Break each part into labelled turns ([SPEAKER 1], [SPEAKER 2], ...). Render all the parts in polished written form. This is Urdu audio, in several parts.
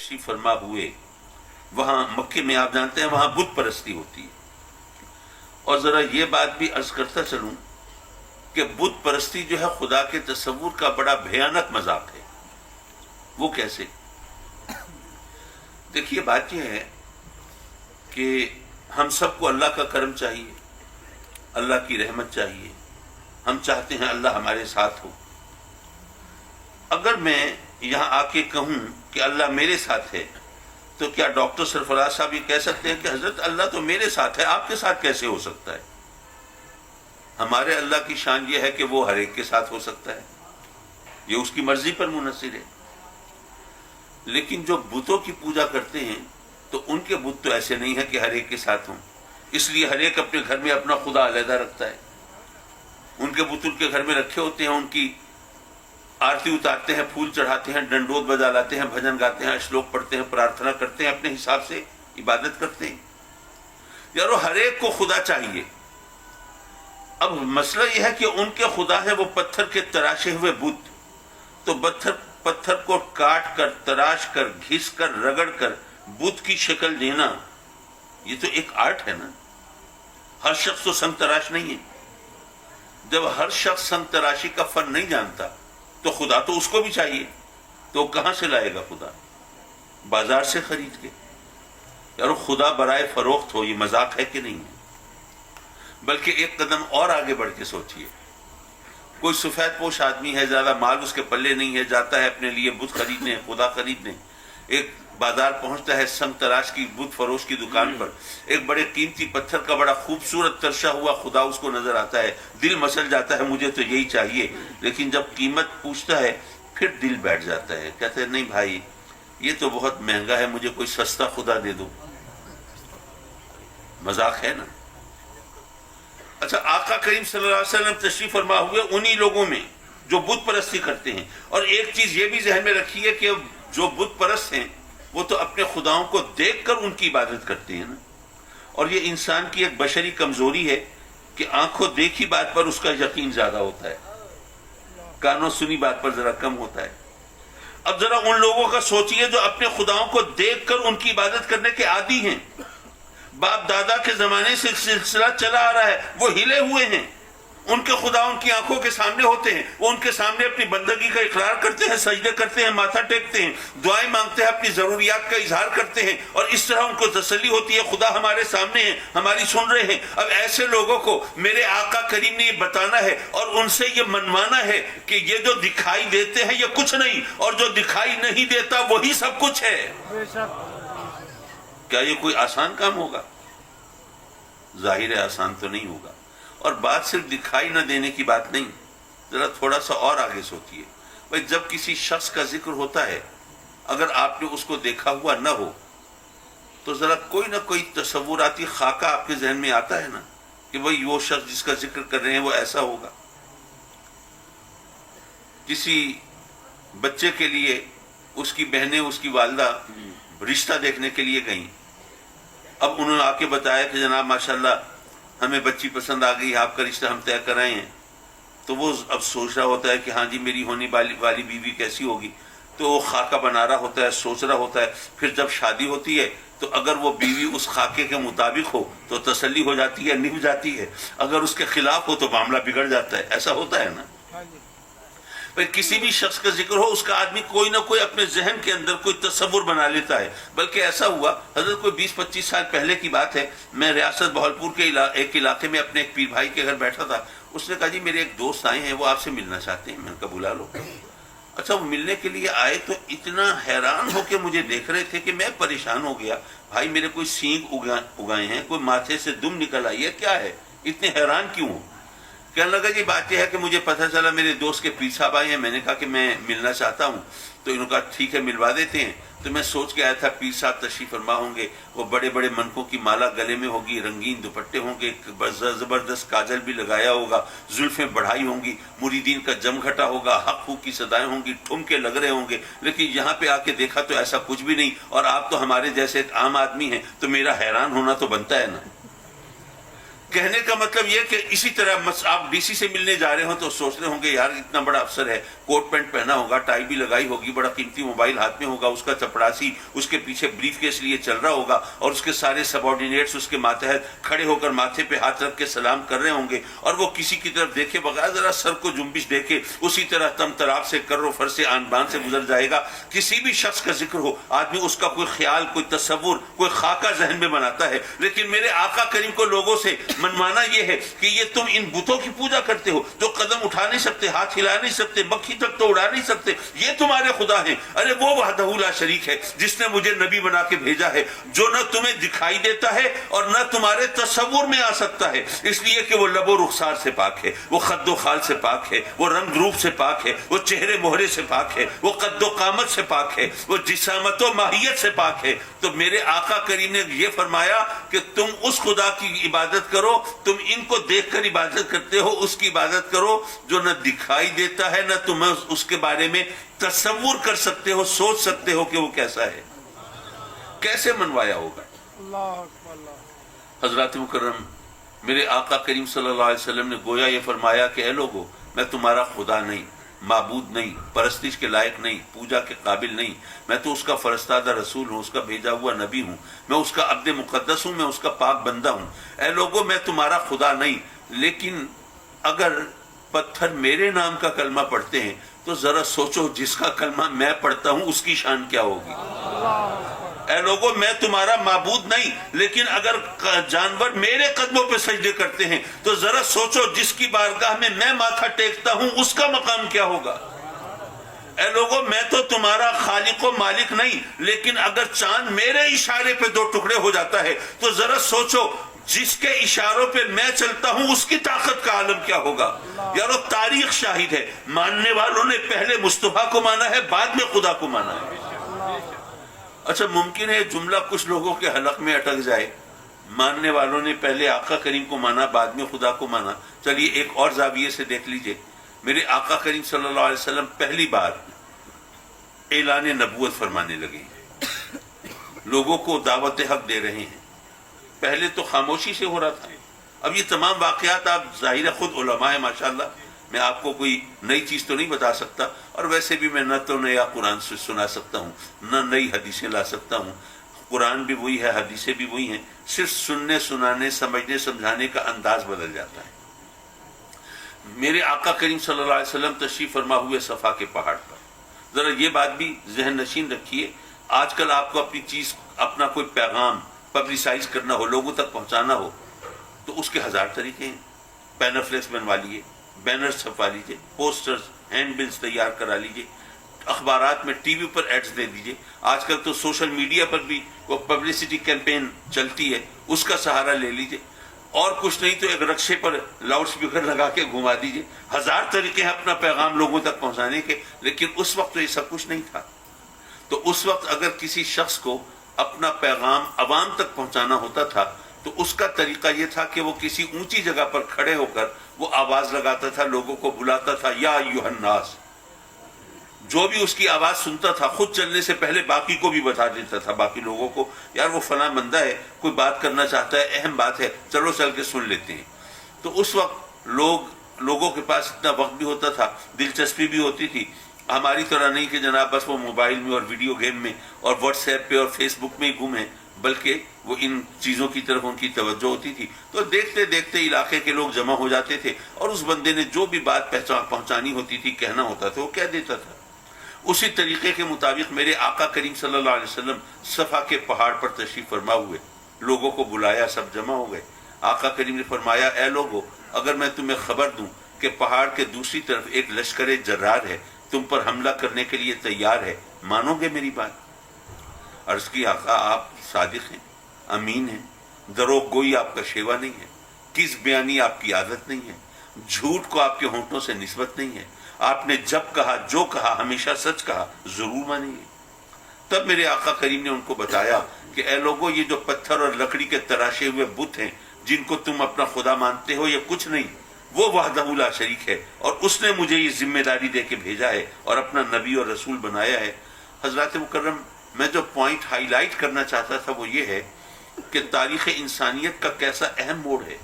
[SPEAKER 1] تشریف فرما ہوئے وہاں مکے میں آپ جانتے ہیں وہاں بت پرستی ہوتی ہے. اور ذرا یہ بات بھی عرض کرتا چلوں کہ بت پرستی جو ہے خدا کے تصور کا بڑا بھیانک مذاق ہے. وہ کیسے؟ دیکھیے بات یہ ہے کہ ہم سب کو اللہ کا کرم چاہیے، اللہ کی رحمت چاہیے. ہم چاہتے ہیں اللہ ہمارے ساتھ ہو. اگر میں یہاں آ کے کہوں کہ اللہ میرے ساتھ ہے تو کیا ڈاکٹر سرفراز صاحب یہ کہہ سکتے ہیں کہ حضرت اللہ تو میرے ساتھ ہے، آپ کے ساتھ کیسے ہو سکتا ہے؟ ہمارے اللہ کی شان یہ ہے کہ وہ ہر ایک کے ساتھ ہو سکتا ہے، یہ اس کی مرضی پر منحصر ہے. لیکن جو بتوں کی پوجا کرتے ہیں تو ان کے بت تو ایسے نہیں ہیں کہ ہر ایک کے ساتھ ہوں. اس لیے ہر ایک اپنے گھر میں اپنا خدا علیحدہ رکھتا ہے. ان کے بت ان کے گھر میں رکھے ہوتے ہیں، ان کی آرتی اتارتے ہیں، پھول چڑھاتے ہیں، ڈنڈوت بجا لاتے ہیں، بھجن گاتے ہیں، اشلوک پڑھتے ہیں، پرارتھنا کرتے ہیں، اپنے حساب سے عبادت کرتے ہیں. یارو ہر ایک کو خدا چاہیے. اب مسئلہ یہ ہے کہ ان کے خدا ہے وہ پتھر کے تراشے ہوئے بت. تو پتھر کو کاٹ کر، تراش کر، گھس کر، رگڑ کر بت کی شکل دینا یہ تو ایک آرٹ ہے نا. ہر شخص تو سنگ تراش نہیں ہے. جب ہر شخص سنگ تراشی کا فن نہیں جانتا تو خدا تو اس کو بھی چاہیے. تو کہاں سے لائے گا خدا؟ بازار سے خرید کے. یارو خدا برائے فروخت ہو، یہ مذاق ہے کہ نہیں ہے؟ بلکہ ایک قدم اور آگے بڑھ کے سوچئے. کوئی سفید پوش آدمی ہے، زیادہ مال اس کے پلے نہیں ہے، جاتا ہے اپنے لیے بت خریدنے، خدا خریدنے. ایک بازار پہنچتا ہے سنگ تراش کی بت فروش کی دکان پر. ایک بڑے قیمتی پتھر کا بڑا خوبصورت ترشا ہوا خدا اس کو نظر آتا ہے. دل مسل جاتا ہے مجھے تو یہی چاہیے. لیکن جب قیمت پوچھتا ہے پھر دل بیٹھ جاتا ہے. کہتے ہیں نہیں بھائی یہ تو بہت مہنگا ہے، مجھے کوئی سستا خدا دے دو. مذاق ہے نا. اچھا آقا کریم صلی اللہ علیہ وسلم تشریف فرما ہوئے انہی لوگوں میں جو بت پرستی کرتے ہیں. اور ایک چیز یہ بھی ذہن میں رکھیے کہ جو بت پرست ہیں وہ تو اپنے خداؤں کو دیکھ کر ان کی عبادت کرتے ہیں نا. اور یہ انسان کی ایک بشری کمزوری ہے کہ آنکھوں دیکھی بات پر اس کا یقین زیادہ ہوتا ہے، کانوں سنی بات پر ذرا کم ہوتا ہے. اب ذرا ان لوگوں کا سوچئے جو اپنے خداؤں کو دیکھ کر ان کی عبادت کرنے کے عادی ہیں. باپ دادا کے زمانے سے سلسلہ چلا آ رہا ہے، وہ ہلے ہوئے ہیں. ان کے خدا ان کی آنکھوں کے سامنے ہوتے ہیں، وہ ان کے سامنے اپنی بندگی کا اقرار کرتے ہیں، سجدے کرتے ہیں، ماتھا ٹیکتے ہیں، دعائیں مانگتے ہیں، اپنی ضروریات کا اظہار کرتے ہیں. اور اس طرح ان کو تسلی ہوتی ہے خدا ہمارے سامنے ہے، ہماری سن رہے ہیں. اب ایسے لوگوں کو میرے آقا کریم نے یہ بتانا ہے اور ان سے یہ منوانا ہے کہ یہ جو دکھائی دیتے ہیں یہ کچھ نہیں، اور جو دکھائی نہیں دیتا وہی سب کچھ ہے. کیا یہ کوئی آسان کام ہوگا؟ ظاہر ہے آسان تو نہیں ہوگا. اور بات صرف دکھائی نہ دینے کی بات نہیں، ذرا تھوڑا سا اور آگے سوچئے. بھائی جب کسی شخص کا ذکر ہوتا ہے اگر آپ نے اس کو دیکھا ہوا نہ ہو تو ذرا کوئی نہ کوئی تصوراتی خاکہ آپ کے ذہن میں آتا ہے نا کہ بھائی وہ شخص جس کا ذکر کر رہے ہیں وہ ایسا ہوگا. کسی بچے کے لیے اس کی بہنیں، اس کی والدہ رشتہ دیکھنے کے لیے گئیں. اب انہوں نے آ کے بتایا کہ جناب ماشاءاللہ ہمیں بچی پسند آ گئی، آپ کا رشتہ ہم طے کرائے ہیں. تو وہ اب سوچ رہا ہوتا ہے کہ ہاں جی میری ہونے والی بیوی کیسی ہوگی. تو وہ خاکہ بنا رہا ہوتا ہے، سوچ رہا ہوتا ہے. پھر جب شادی ہوتی ہے تو اگر وہ بیوی اس خاکے کے مطابق ہو تو تسلی ہو جاتی ہے، نبھ جاتی ہے. اگر اس کے خلاف ہو تو معاملہ بگڑ جاتا ہے. ایسا ہوتا ہے نا. کسی بھی شخص کا ذکر ہو اس کا آدمی کوئی نہ کوئی اپنے ذہن کے اندر کوئی تصور بنا لیتا ہے. بلکہ ایسا ہوا حضرت کوئی 20-25 سال پہلے کی بات ہے، میں ریاست بہاولپور کے ایک علاقے میں اپنے ایک پیر بھائی کے گھر بیٹھا تھا. اس نے کہا جی میرے ایک دوست آئے ہیں، وہ آپ سے ملنا چاہتے ہیں. میں نے کہا بلا لو. اچھا وہ ملنے کے لیے آئے تو اتنا حیران ہو کے مجھے دیکھ رہے تھے کہ میں پریشان ہو گیا. بھائی میرے کوئی سینگ اگائے ہیں، کوئی ماتھے سے دم نکل آئی ہے، کیا ہے، اتنے حیران کیوں ہو؟ کہنے لگا جی بات یہ ہے کہ مجھے پتہ چلا میرے دوست کے پیر صاحب آئے ہیں. میں نے کہا کہ میں ملنا چاہتا ہوں. تو انہوں نے کہا ٹھیک ہے ملوا دیتے ہیں. تو میں سوچ کے آیا تھا پیر صاحب تشریف فرما ہوں گے، وہ بڑے بڑے منکوں کی مالا گلے میں ہوگی، رنگین دوپٹے ہوں گے، زبردست کاجل بھی لگایا ہوگا، زلفیں بڑھائی ہوں گی، مریدین کا جم گھٹا ہوگا، حق حق کی صدائیں ہوں گی، ٹھمکے لگ رہے ہوں گے. لیکن یہاں پہ آ کے دیکھا تو ایسا کچھ بھی نہیں، اور آپ تو ہمارے جیسے ایک عام آدمی ہیں، تو میرا حیران ہونا تو بنتا ہے نا. کہنے کا مطلب یہ کہ اسی طرح آپ ڈی سی سے ملنے جا رہے ہوں تو سوچ رہے ہوں گے یار اتنا بڑا افسر ہے، کوٹ پینٹ پہنا ہوگا، ٹائی بھی لگائی ہوگی، بڑا قیمتی موبائل ہاتھ میں ہوگا، اس کا چپڑاسی اس کے پیچھے بریف کیس لیے چل رہا ہوگا، اور اس کے سارے سب آرڈینیٹس اس کے ماتحت کھڑے ہو کر ماتھے پہ ہاتھ رکھ کے سلام کر رہے ہوں گے، اور وہ کسی کی طرف دیکھے بغیر ذرا سر کو جنبش دیکھے اسی طرح تم تراب سے کر و فر سے آن بان سے گزر جائے گا۔ کسی بھی شخص کا ذکر ہو آدمی اس کا کوئی خیال، کوئی تصور، کوئی خاکہ ذہن میں بناتا ہے، لیکن میرے آقا کریم کو لوگوں سے منوانا یہ ہے کہ یہ تم ان بتوں کی پوجا کرتے ہو جو قدم اٹھا نہیں سکتے، ہاتھ ہلا نہیں سکتے، مکھی تک تو اڑا نہیں سکتے، یہ تمہارے خدا ہیں۔ ارے وہ وحدہ لا شریک ہے جس نے مجھے نبی بنا کے بھیجا ہے، جو نہ تمہیں دکھائی دیتا ہے اور نہ تمہارے تصور میں آ سکتا ہے، اس لیے کہ وہ لب و رخسار سے پاک ہے، وہ خد و خال سے پاک ہے، وہ رنگ روپ سے پاک ہے، وہ چہرے مہرے سے پاک ہے، وہ قد و قامت سے پاک ہے، وہ جسامت و ماہیت سے پاک ہے۔ تو میرے آقا کریم نے یہ فرمایا کہ تم اس خدا کی عبادت کرو، تم ان کو دیکھ کر عبادت کرتے ہو، اس کی عبادت کرو جو نہ دکھائی دیتا ہے، نہ تمہیں اس کے بارے میں تصور کر سکتے ہو، سوچ سکتے ہو کہ وہ کیسا ہے۔ کیسے منوایا ہوگا؟ حضرات مکرم، میرے آقا کریم صلی اللہ علیہ وسلم نے گویا یہ فرمایا کہ اے لوگو، میں تمہارا خدا نہیں، معبود نہیں، پرستش کے لائق نہیں، پوجا کے قابل نہیں، میں تو اس کا فرستادہ رسول ہوں، اس کا بھیجا ہوا نبی ہوں، میں اس کا عبد مقدس ہوں، میں اس کا پاک بندہ ہوں۔ اے لوگو، میں تمہارا خدا نہیں، لیکن اگر پتھر میرے نام کا کلمہ پڑھتے ہیں تو ذرا سوچو جس کا کلمہ میں پڑھتا ہوں اس کی شان کیا ہوگی۔ اے لوگو، میں تمہارا معبود نہیں، لیکن اگر جانور میرے قدموں پہ سجدے کرتے ہیں تو ذرا سوچو جس کی بارگاہ میں میں ماتھا ٹیکتا ہوں اس کا مقام کیا ہوگا۔ اے لوگو، میں تو تمہارا خالق و مالک نہیں، لیکن اگر چاند میرے اشارے پہ دو ٹکڑے ہو جاتا ہے تو ذرا سوچو جس کے اشاروں پہ میں چلتا ہوں اس کی طاقت کا عالم کیا ہوگا۔ یارو، تاریخ شاہد ہے، ماننے والوں نے پہلے مصطفیٰ کو مانا ہے، بعد میں خدا کو مانا ہے۔ اچھا، ممکن ہے جملہ کچھ لوگوں کے حلق میں اٹک جائے، ماننے والوں نے پہلے آقا کریم کو مانا، بعد میں خدا کو مانا۔ چلیے ایک اور زاویے سے دیکھ لیجئے، میرے آقا کریم صلی اللہ علیہ وسلم پہلی بار اعلان نبوت فرمانے لگے، لوگوں کو دعوت حق دے رہے ہیں۔ پہلے تو خاموشی سے ہو رہا تھا، اب یہ تمام واقعات آپ ظاہر ہے خود علماء ہیں ماشاءاللہ، میں آپ کو کوئی نئی چیز تو نہیں بتا سکتا، اور ویسے بھی میں نہ تو نیا قرآن سے سنا سکتا ہوں، نہ نئی حدیثیں لا سکتا ہوں۔ قرآن بھی وہی ہے، حدیثیں بھی وہی ہیں، صرف سننے سنانے سمجھنے سمجھانے کا انداز بدل جاتا ہے۔ میرے آقا کریم صلی اللہ علیہ وسلم تشریف فرما ہوئے صفا کے پہاڑ پر، ذرا یہ بات بھی ذہن نشین رکھیے، آج کل آپ کو اپنی چیز، اپنا کوئی پیغام پبلسائز کرنا ہو، لوگوں تک پہنچانا ہو تو اس کے ہزار طریقے ہیں۔ بینر فلیکس بنوا لیجیے، بینر چھپوا لیجیے، پوسٹرز، ہینڈ بلز تیار کرا لیجیے، اخبارات میں، ٹی وی پر ایڈز دے دیجیے، آج کل تو سوشل میڈیا پر بھی وہ پبلسٹی کیمپین چلتی ہے، اس کا سہارا لے لیجیے، اور کچھ نہیں تو ایک رکشے پر لاؤڈ سپیکر لگا کے گھما دیجیے۔ ہزار طریقے ہیں اپنا پیغام لوگوں تک پہنچانے کے، لیکن اس وقت تو یہ سب کچھ نہیں تھا۔ تو اس وقت اگر کسی شخص کو اپنا پیغام عوام تک پہنچانا ہوتا تھا تو اس کا طریقہ یہ تھا کہ وہ کسی اونچی جگہ پر کھڑے ہو کر وہ آواز لگاتا تھا، لوگوں کو بلاتا تھا، یا ایھا الناس۔ جو بھی اس کی آواز سنتا تھا خود چلنے سے پہلے باقی کو بھی بتا دیتا تھا، باقی لوگوں کو، یار وہ فلاں بندہ ہے، کوئی بات کرنا چاہتا ہے، اہم بات ہے، چلو چل کے سن لیتے ہیں۔ تو اس وقت لوگوں کے پاس اتنا وقت بھی ہوتا تھا، دلچسپی بھی ہوتی تھی، ہماری طرح نہیں کہ جناب بس وہ موبائل میں اور ویڈیو گیم میں اور واٹس ایپ پہ اور فیس بک میں ہی گم ہیں، بلکہ وہ ان چیزوں کی طرف ان کی توجہ ہوتی تھی۔ تو دیکھتے دیکھتے علاقے کے لوگ جمع ہو جاتے تھے اور اس بندے نے جو بھی بات پہنچانی ہوتی تھی، کہنا ہوتا تھا، وہ کہہ دیتا تھا۔ اسی طریقے کے مطابق میرے آقا کریم صلی اللہ علیہ وسلم صفا کے پہاڑ پر تشریف فرما ہوئے، لوگوں کو بلایا، سب جمع ہو گئے۔ آقا کریم نے فرمایا، اے لوگو، اگر میں تمہیں خبر دوں کہ پہاڑ کے دوسری طرف ایک لشکر جرار ہے، تم پر حملہ کرنے کے لیے تیار ہے، مانو گے میری بات؟ عرض کی، آقا آپ صادق ہیں، امین ہیں، دروغ گوئی آپ کا شیوا نہیں ہے، کس بیانی آپ کی عادت نہیں ہے، جھوٹ کو آپ کے ہونٹوں سے نسبت نہیں ہے، آپ نے جب کہا، جو کہا، ہمیشہ سچ کہا، ضرور مانیں گے۔ تب میرے آقا کریم نے ان کو بتایا کہ اے لوگو، یہ جو پتھر اور لکڑی کے تراشے ہوئے بت ہیں جن کو تم اپنا خدا مانتے ہو، یہ کچھ نہیں، وہ وحدہ لا شریک ہے، اور اس نے مجھے یہ ذمہ داری دے کے بھیجا ہے اور اپنا نبی اور رسول بنایا ہے۔ حضرات مکرم، میں جو پوائنٹ ہائی لائٹ کرنا چاہتا تھا وہ یہ ہے کہ تاریخ انسانیت کا کیسا اہم موڑ ہے۔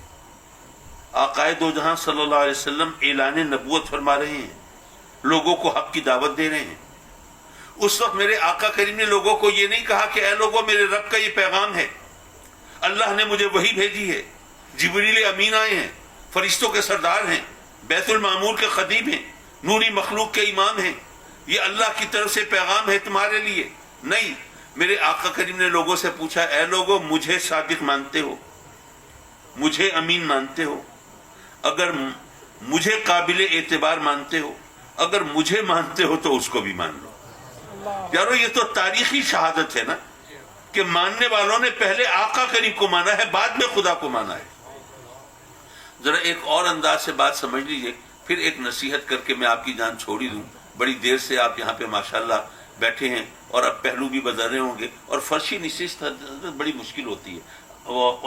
[SPEAKER 1] آقائے دو جہاں صلی اللہ علیہ وسلم اعلان نبوت فرما رہے ہیں، لوگوں کو حق کی دعوت دے رہے ہیں۔ اس وقت میرے آقا کریم نے لوگوں کو یہ نہیں کہا کہ اے لوگوں میرے رب کا یہ پیغام ہے، اللہ نے مجھے وحی بھیجی ہے، جبریل امین آئے ہیں، فرشتوں کے سردار ہیں، بیت المعمور کے خطیب ہیں، نوری مخلوق کے امام ہیں، یہ اللہ کی طرف سے پیغام ہے تمہارے لیے۔ نہیں، میرے آقا کریم نے لوگوں سے پوچھا اے لوگوں مجھے صادق مانتے ہو، مجھے امین مانتے ہو، اگر مجھے قابل اعتبار مانتے ہو، اگر مجھے مانتے ہو تو اس کو بھی مان لو۔ یارو یہ تو تاریخی شہادت ہے نا کہ ماننے والوں نے پہلے آقا کریم کو مانا ہے، بعد میں خدا کو مانا ہے۔ ذرا ایک اور انداز سے بات سمجھ لیجئے، پھر ایک نصیحت کر کے میں آپ کی جان چھوڑی دوں۔ بڑی دیر سے آپ یہاں پہ ماشاءاللہ بیٹھے ہیں اور اب پہلو بھی بدل رہے ہوں گے، اور فرشی نشست بڑی مشکل ہوتی ہے۔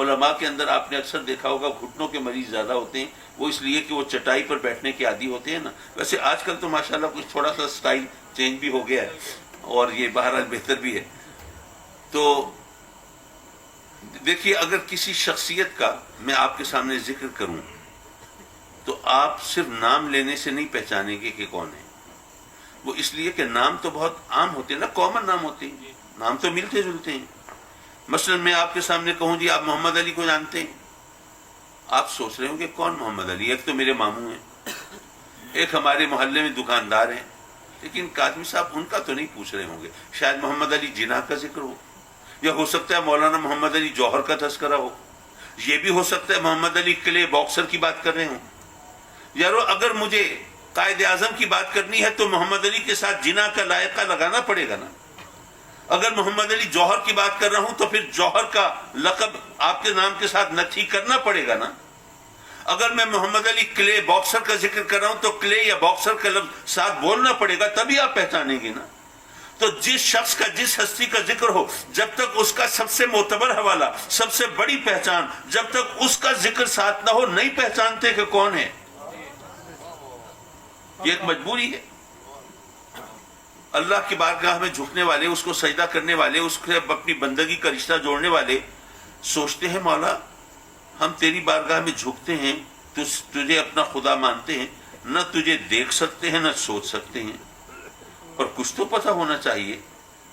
[SPEAKER 1] علماء کے اندر آپ نے اکثر دیکھا ہوگا گھٹنوں کے مریض زیادہ ہوتے ہیں، وہ اس لیے کہ وہ چٹائی پر بیٹھنے کے عادی ہوتے ہیں نا۔ ویسے آج کل تو ماشاءاللہ کچھ تھوڑا سا سٹائل چینج بھی ہو گیا ہے اور یہ بہرحال بہتر بھی ہے۔ تو دیکھیے اگر کسی شخصیت کا میں آپ کے سامنے ذکر کروں تو آپ صرف نام لینے سے نہیں پہچانیں گے کہ کون ہے وہ، اس لیے کہ نام تو بہت عام ہوتے ہیں نا، کامن نام ہوتے ہیں، نام تو ملتے جلتے ہیں۔ مثلا میں آپ کے سامنے کہوں جی آپ محمد علی کو جانتے ہیں، آپ سوچ رہے ہوں کہ کون محمد علی؟ ایک تو میرے ماموں ہیں، ایک ہمارے محلے میں دکاندار ہیں، لیکن کاظمی صاحب ان کا تو نہیں پوچھ رہے ہوں گے، شاید محمد علی جناح کا ذکر ہو، یا ہو سکتا ہے مولانا محمد علی جوہر کا تذکرہ ہو، یہ بھی ہو سکتا ہے محمد علی کلے باکسر کی بات کر رہے ہوں۔ یارو اگر مجھے قائد اعظم کی بات کرنی ہے تو محمد علی کے ساتھ جناح کا لائقہ لگانا پڑے گا نا۔ اگر محمد علی جوہر کی بات کر رہا ہوں تو پھر جوہر کا لقب آپ کے نام کے ساتھ نتھی کرنا پڑے گا نا۔ اگر میں محمد علی کلے باکسر کا ذکر کر رہا ہوں تو کلے یا باکسر کا لفظ ساتھ بولنا پڑے گا، تبھی آپ پہچانیں گے نا۔ تو جس شخص کا جس ہستی کا ذکر ہو، جب تک اس کا سب سے معتبر حوالہ، سب سے بڑی پہچان، جب تک اس کا ذکر ساتھ نہ ہو نہیں پہچانتے کہ کون ہے۔ یہ ایک مجبوری ہے۔ اللہ کی بارگاہ میں جھکنے والے، اس کو سجدہ کرنے والے، اس سے اپنی بندگی کا رشتہ جوڑنے والے سوچتے ہیں مولا ہم تیری بارگاہ میں جھکتے ہیں، تجھے اپنا خدا مانتے ہیں، نہ تجھے دیکھ سکتے ہیں نہ سوچ سکتے ہیں، اور کچھ تو پتہ ہونا چاہیے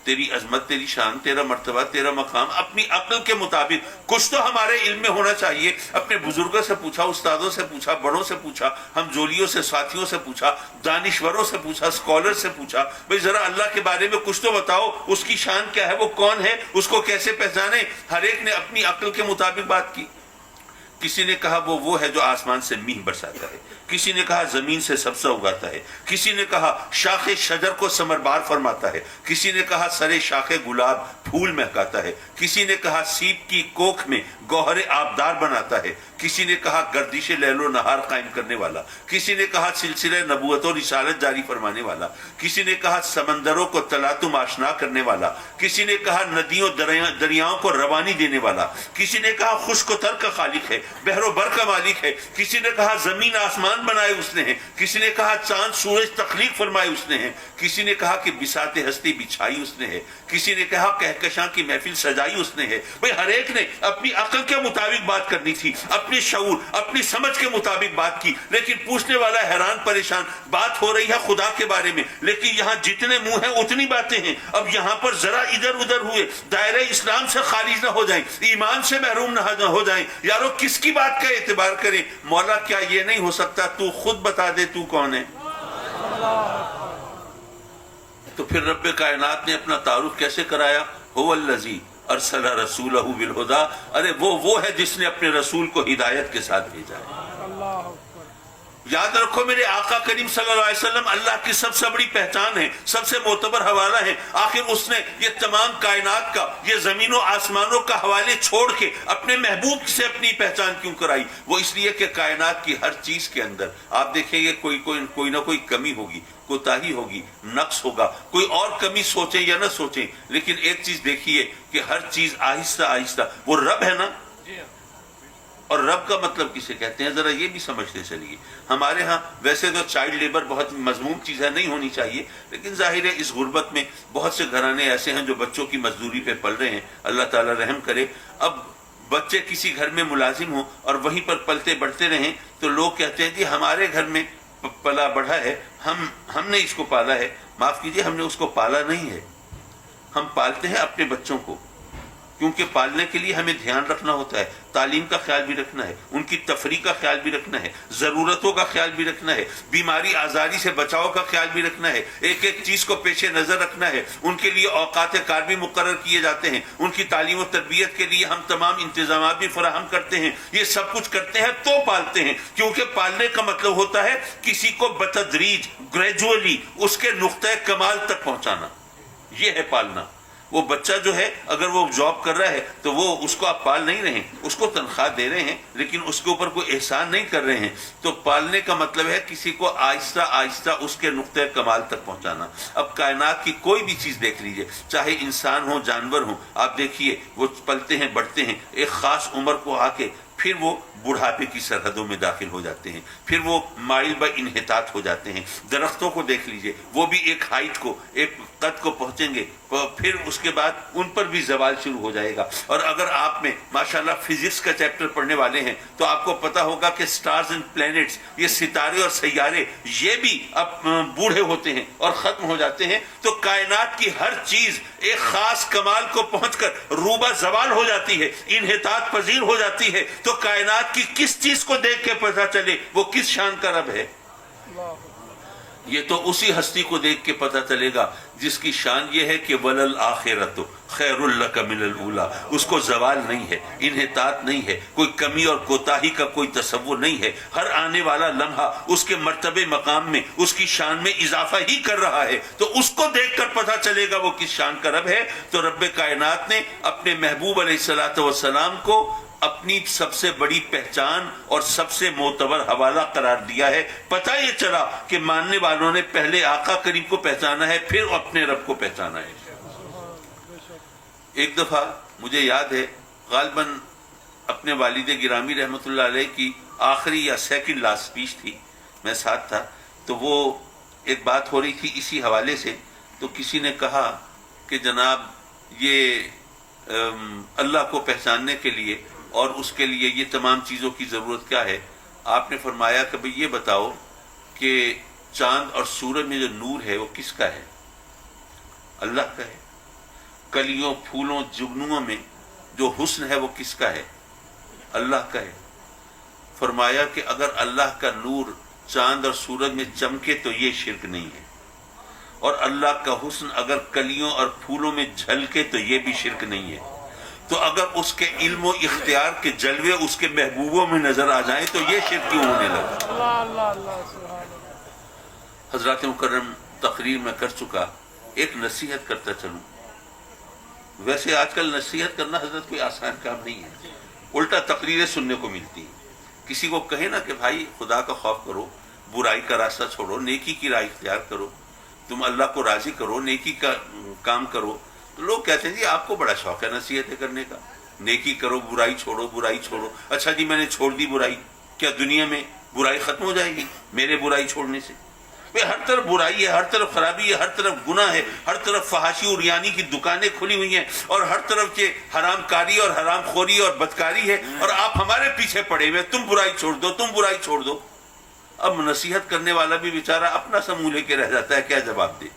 [SPEAKER 1] تیری عظمت، تیری شان، تیرا مرتبہ، تیرا مقام، اپنی عقل کے مطابق کچھ تو ہمارے علم میں ہونا چاہیے۔ اپنے بزرگوں سے پوچھا، استادوں سے پوچھا، بڑوں سے پوچھا، ہم جولیوں سے، ساتھیوں سے پوچھا، دانشوروں سے پوچھا، اسکالر سے پوچھا، بھئی ذرا اللہ کے بارے میں کچھ تو بتاؤ، اس کی شان کیا ہے، وہ کون ہے، اس کو کیسے پہچانے۔ ہر ایک نے اپنی عقل کے مطابق بات کی۔ کسی نے کہا وہ ہے جو آسمان سے میہ برساتا ہے، کسی نے کہا زمین سے سبزہ اگاتا ہے، کسی نے کہا شاخ شجر کو ثمربار فرماتا ہے، کسی نے کہا سر شاخ گلاب پھول مہکاتا ہے، کسی نے کہا سیپ کی کوکھ میں گوہر آبدار بناتا ہے، کسی نے کہا گردش لیل و نہار قائم کرنے والا، کسی نے کہا سلسلہ نبوت و رسالت جاری فرمانے والا، کسی نے کہا سمندروں کو تلاطم آشنا کرنے والا، کسی نے کہا ندیوں دریاؤں کو روانی دینے والا، کسی نے کہا خشک و تر کا خالق ہے، بحر و بر کا مالک ہے، کسی نے کہا زمین آسمان بنائے اس نے ہے، کسی نے کہا چاند سورج تخلیق فرمائے اس نے ہے، کسی نے کہا کہ بساط ہستی بچھائی اس نے ہے، کسی نے کہا کہکشاں کی محفل سجائی اس نے ہے۔ بھئی ہر ایک نے اپنی عقل کے مطابق بات کرنی تھی، اپنی شعور، اپنی سمجھ کے مطابق بات کی، لیکن پوچھنے والا حیران پریشان، بات ہو رہی ہے خدا کے بارے میں، لیکن یہاں جتنے منہ ہیں اتنی باتیں ہیں۔ اب یہاں پر ذرا ادھر ادھر ہوئے دائرہ اسلام سے خارج نہ ہو جائیں، ایمان سے محروم نہ ہو جائیں، یارو کس کی بات کا اعتبار کریں؟ مولا کیا یہ نہیں ہو سکتا تو خود بتا دے تو کون ہے؟ تو پھر رب کائنات نے اپنا تعارف کیسے کرایا؟ هو الذی ارسل رسولہ بالہدی، ارے وہ ہے جس نے اپنے رسول کو ہدایت کے ساتھ بھیجا ہے۔ یاد رکھو میرے آقا کریم صلی اللہ علیہ وسلم اللہ کی سب سے بڑی پہچان ہے، سب سے معتبر حوالہ ہے۔ آخر اس نے یہ تمام کائنات کا، یہ زمین و آسمانوں کا حوالے چھوڑ کے اپنے محبوب سے اپنی پہچان کیوں کرائی؟ وہ اس لیے کہ کائنات کی ہر چیز کے اندر آپ دیکھیں گے کوئی نہ کوئی کمی ہوگی، کوتاہی ہوگی، نقص ہوگا، کوئی اور کمی سوچیں یا نہ سوچیں، لیکن ایک چیز دیکھیے کہ ہر چیز آہستہ آہستہ، وہ رب ہے نا، اور رب کا مطلب کسے کہتے ہیں ذرا یہ بھی سمجھتے چلیے۔ ہمارے ہاں ویسے تو چائلڈ لیبر بہت مذموم چیز ہے، نہیں ہونی چاہیے، لیکن ظاہر ہے اس غربت میں بہت سے گھرانے ایسے ہیں جو بچوں کی مزدوری پہ پل رہے ہیں، اللہ تعالیٰ رحم کرے۔ اب بچے کسی گھر میں ملازم ہوں اور وہیں پر پلتے بڑھتے رہیں تو لوگ کہتے ہیں جی ہمارے گھر میں پلا بڑھا ہے، ہم نے اس کو پالا ہے. معاف کیجیے، ہم نے اس کو پالا نہیں ہے. ہم پالتے ہیں اپنے بچوں کو، کیونکہ پالنے کے لیے ہمیں دھیان رکھنا ہوتا ہے، تعلیم کا خیال بھی رکھنا ہے، ان کی تفریح کا خیال بھی رکھنا ہے، ضرورتوں کا خیال بھی رکھنا ہے، بیماری آزاری سے بچاؤ کا خیال بھی رکھنا ہے، ایک ایک چیز کو پیش نظر رکھنا ہے. ان کے لیے اوقات کار بھی مقرر کیے جاتے ہیں، ان کی تعلیم و تربیت کے لیے ہم تمام انتظامات بھی فراہم کرتے ہیں. یہ سب کچھ کرتے ہیں تو پالتے ہیں، کیونکہ پالنے کا مطلب ہوتا ہے کسی کو بتدریج، گریجولی اس کے نقطۂ کمال تک پہنچانا. یہ ہے پالنا. وہ بچہ جو ہے اگر وہ جاب کر رہا ہے تو وہ اس کو آپ پال نہیں رہے ہیں، اس کو تنخواہ دے رہے ہیں لیکن اس کے اوپر کوئی احسان نہیں کر رہے ہیں. تو پالنے کا مطلب ہے کسی کو آہستہ آہستہ اس کے نقطۂ کمال تک پہنچانا. اب کائنات کی کوئی بھی چیز دیکھ لیجئے، چاہے انسان ہو جانور ہو، آپ دیکھیے وہ پلتے ہیں بڑھتے ہیں، ایک خاص عمر کو آ کے پھر وہ بڑھاپے کی سرحدوں میں داخل ہو جاتے ہیں، پھر وہ مائل با انحطاط ہو جاتے ہیں. درختوں کو دیکھ لیجئے، وہ بھی ایک ہائٹ کو، ایک قد کو پہنچیں گے، پھر اس کے بعد ان پر بھی زوال شروع ہو جائے گا. اور اگر آپ میں ماشاءاللہ فزکس کا چیپٹر پڑھنے والے ہیں تو آپ کو پتا ہوگا کہ سٹارز اینڈ پلینٹس، یہ ستارے اور سیارے، یہ بھی اب بوڑھے ہوتے ہیں اور ختم ہو جاتے ہیں. تو کائنات کی ہر چیز ایک خاص کمال کو پہنچ کر روبہ زوال ہو جاتی ہے، انحطاط پذیر ہو جاتی ہے. تو کائنات کی کس چیز کو دیکھ کے پتہ چلے وہ کس شان کا رب ہے؟ یہ تو اسی ہستی کو دیکھ کے پتہ چلے گا جس کی شان یہ ہے کہ وَلَلْآخِرَةُ خَيْرٌ لَكَ مِنَ الْأُولَىٰ. اس کو زوال نہیں ہے، انحطاط نہیں ہے، کوئی کمی اور کوتاہی کا کوئی تصور نہیں ہے. ہر آنے والا لمحہ اس کے مرتبے مقام میں، اس کی شان میں اضافہ ہی کر رہا ہے. تو اس کو دیکھ کر پتہ چلے گا وہ کس شان کا رب ہے. تو رب کائنات نے اپنے محبوب علیہ السلام کو اپنی سب سے بڑی پہچان اور سب سے معتبر حوالہ قرار دیا ہے. پتہ یہ چلا کہ ماننے والوں نے پہلے آقا کریم کو پہچانا ہے، پھر اپنے رب کو پہچانا ہے. ایک دفعہ مجھے یاد ہے، غالباً اپنے والد گرامی رحمۃ اللہ علیہ کی آخری یا سیکنڈ لاسٹ اسپیچ تھی، میں ساتھ تھا، تو وہ ایک بات ہو رہی تھی اسی حوالے سے. تو کسی نے کہا کہ جناب یہ اللہ کو پہچاننے کے لیے اور اس کے لیے یہ تمام چیزوں کی ضرورت کیا ہے؟ آپ نے فرمایا کہ بھئی یہ بتاؤ کہ چاند اور سورج میں جو نور ہے وہ کس کا ہے؟ اللہ کا ہے. کلیوں پھولوں جگنوں میں جو حسن ہے وہ کس کا ہے؟ اللہ کا ہے. فرمایا کہ اگر اللہ کا نور چاند اور سورج میں چمکے تو یہ شرک نہیں ہے، اور اللہ کا حسن اگر کلیوں اور پھولوں میں جھلکے تو یہ بھی شرک نہیں ہے. تو اگر اس کے علم و اختیار کے جلوے اس کے محبوبوں میں نظر آ جائیں تو یہ شرک کیوں ہونے لگا؟ حضرات مکرم، تقریر میں کر چکا، ایک نصیحت کرتا چلوں. ویسے آج کل نصیحت کرنا حضرت کوئی آسان کام نہیں ہے، الٹا تقریریں سننے کو ملتی ہیں. کسی کو کہے نا کہ بھائی خدا کا خوف کرو، برائی کا راستہ چھوڑو، نیکی کی راہ اختیار کرو، تم اللہ کو راضی کرو، نیکی کا کام کرو، تو لوگ کہتے ہیں جی آپ کو بڑا شوق ہے نصیحتیں کرنے کا، نیکی کرو، برائی چھوڑو، برائی چھوڑو. اچھا جی میں نے چھوڑ دی برائی، کیا دنیا میں برائی ختم ہو جائے گی میرے برائی چھوڑنے سے؟ ہر طرف برائی ہے، ہر طرف خرابی ہے، ہر طرف گناہ ہے، ہر طرف فحاشی اور ریانی کی دکانیں کھلی ہوئی ہیں، اور ہر طرف یہ حرام کاری اور حرام خوری اور بدکاری ہے، اور آپ ہمارے پیچھے پڑے ہوئے تم برائی چھوڑ دو، تم برائی چھوڑ دو. اب نصیحت کرنے والا بھی بیچارہ اپنا سا منہ لے کے رہ جاتا ہے، کیا جواب دے؟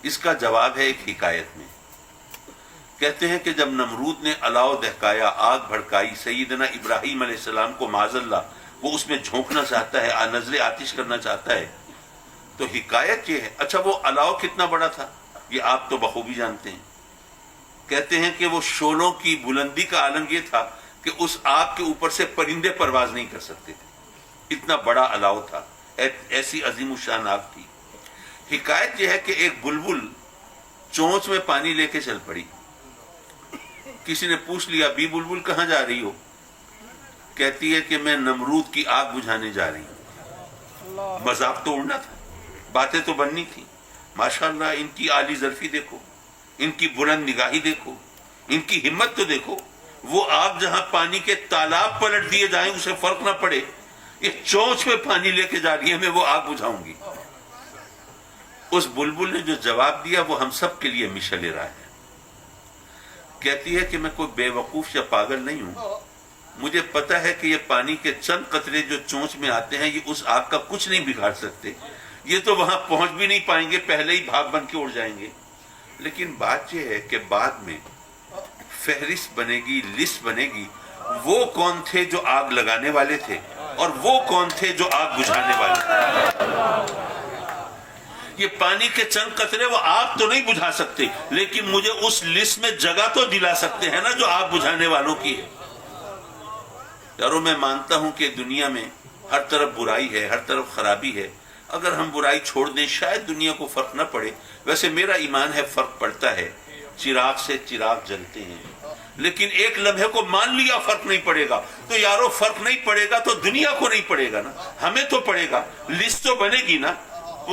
[SPEAKER 1] اس کا جواب ہے ایک حکایت میں. کہتے ہیں کہ جب نمرود نے الاؤ دہکایا، آگ بھڑکائی، سیدنا ابراہیم علیہ السلام کو معاذ اللہ وہ اس میں جھونکنا چاہتا ہے، نزلے آتش کرنا چاہتا ہے، تو حکایت یہ ہے. اچھا وہ الاؤ کتنا بڑا تھا یہ آپ تو بخوبی جانتے ہیں. کہتے ہیں کہ وہ شعلوں کی بلندی کا عالم یہ تھا کہ اس آگ کے اوپر سے پرندے پرواز نہیں کر سکتے تھے، اتنا بڑا الاؤ تھا، ایسی عظیم الشان آگ تھی. حکایت یہ ہے کہ ایک بلبل چونچ میں پانی لے کے چل پڑی. کسی نے پوچھ لیا بی بلبل کہاں جا رہی ہو؟ کہتی ہے کہ میں نمرود کی آگ بجھانے جا رہی ہوں. مذاق تو اڑنا تھا، باتیں تو بننی تھی. ماشاءاللہ ان کی عالی ظرفی دیکھو، ان کی بلند نگاہی دیکھو، ان کی ہمت تو دیکھو. وہ آگ جہاں پانی کے تالاب پلٹ دیے جائیں اسے فرق نہ پڑے، یہ چونچ میں پانی لے کے جا رہی ہے، میں وہ آگ بجھاؤں گی. اس بلبل نے جو جواب دیا وہ ہم سب کے لیے مشعل راہ ہے. کہتی ہے کہ میں کوئی بیوقوف یا پاگل نہیں ہوں، مجھے پتا ہے کہ یہ پانی کے چند قطرے جو چونچ میں آتے ہیں یہ اس آگ کا کچھ نہیں بگاڑ سکتے، یہ تو وہاں پہنچ بھی نہیں پائیں گے، پہلے ہی بھاپ بن کے اڑ جائیں گے۔ لیکن بات یہ ہے کہ بعد میں فہرست بنے گی، لسٹ بنے گی، وہ کون تھے جو آگ لگانے والے تھے اور وہ کون تھے جو آگ بجھانے والے تھے۔ یہ پانی کے چند قطرے وہ آگ تو نہیں بجھا سکتے، لیکن مجھے اس لسٹ میں جگہ تو دلا سکتے ہیں نا جو آگ بجھانے والوں کی ہے۔ یارو میں مانتا ہوں کہ دنیا میں ہر طرف برائی ہے، ہر طرف خرابی ہے، اگر ہم برائی چھوڑ دیں شاید دنیا کو فرق نہ پڑے۔ ویسے میرا ایمان ہے فرق پڑتا ہے، چراغ سے چراغ جلتے ہیں، لیکن ایک لمحے کو مان لیا فرق نہیں پڑے گا تو یارو فرق نہیں پڑے گا تو دنیا کو نہیں پڑے گا نا، ہمیں تو پڑے گا، لسٹ تو بنے گی نا،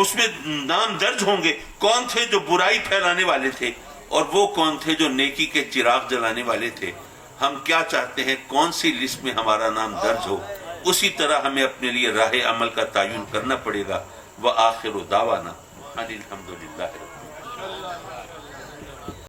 [SPEAKER 1] اس میں نام درج ہوں گے کون تھے جو برائی پھیلانے والے تھے اور وہ کون تھے جو نیکی کے چراغ جلانے والے تھے۔ ہم کیا چاہتے ہیں کون سی لسٹ میں ہمارا نام درج ہو، اسی طرح ہمیں اپنے لیے راہ عمل کا تعین کرنا پڑے گا۔ وآخر دعوانا ان الحمد للہ۔